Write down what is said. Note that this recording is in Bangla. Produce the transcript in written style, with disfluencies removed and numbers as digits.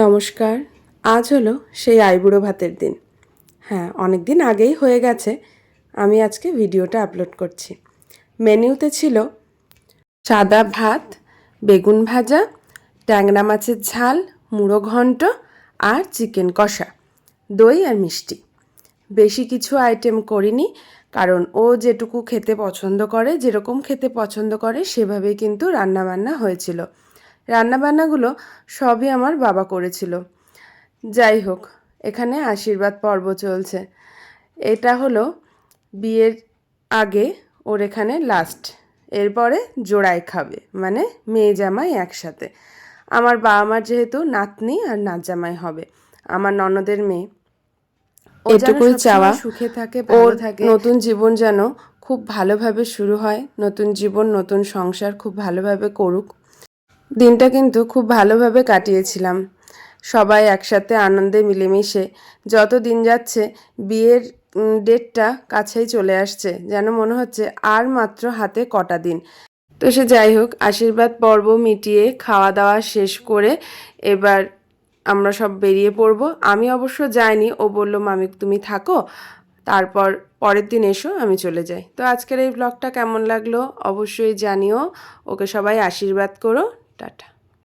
নমস্কার। আজ হলো সেই আইবুড়ো ভাতের দিন। হ্যাঁ, অনেক দিন আগেই হয়ে গেছে। আমি আজকে ভিডিওটা আপলোড করছি। মেনুতে ছিল সাদা ভাত, বেগুন ভাজা, ট্যাংরা মাছের ঝাল, মুড়ো ঘন্ট আর চিকেন কষা, দই আর মিষ্টি। বেশি কিছু আইটেম করিনি, কারণ ও যেটুকু খেতে পছন্দ করে, যেরকম খেতে পছন্দ করে সেভাবেই কিন্তু রান্নাবান্না হয়েছিল। রান্নাবান্নাগুলো সবই আমার বাবা করেছিল। যাই হোক, এখানে আশীর্বাদ পর্ব চলছে। এটা হলো বিয়ের আগে ওর এখানে লাস্ট। এরপরে জোড়ায় খাবে, মানে মেয়ে জামাই একসাথে। আমার বাবা মার যেহেতু নাতনি আর নাত জামাই হবে, আমার ননদের মেয়ে, এটুকুই চাওয়া সুখে থাকে, ভালো থাকে, নতুন জীবন যেন খুব ভালোভাবে শুরু হয়, নতুন জীবন নতুন সংসার খুব ভালোভাবে করুক। দিনটা কিন্তু খুব ভালোভাবে কাটিয়েছিলাম, সবাই একসাথে আনন্দে মিলেমিশে। যত দিন যাচ্ছে বিয়ের ডেটটা কাছেই চলে আসছে, যেন মনে হচ্ছে আর মাত্র হাতে কটা দিন। তো সে যাই হোক, আশীর্বাদ পর্ব মিটিয়ে খাওয়া দাওয়া শেষ করে এবার আমরা সব বেরিয়ে পড়ব। আমি অবশ্য যাইনি, ও বলল মামি তুমি থাকো, তারপর পরের দিন এসো, আমি চলে যাই। তো আজকের এই ব্লগটা কেমন লাগলো অবশ্যই জানিও। ওকে সবাই আশীর্বাদ করো। টাটা।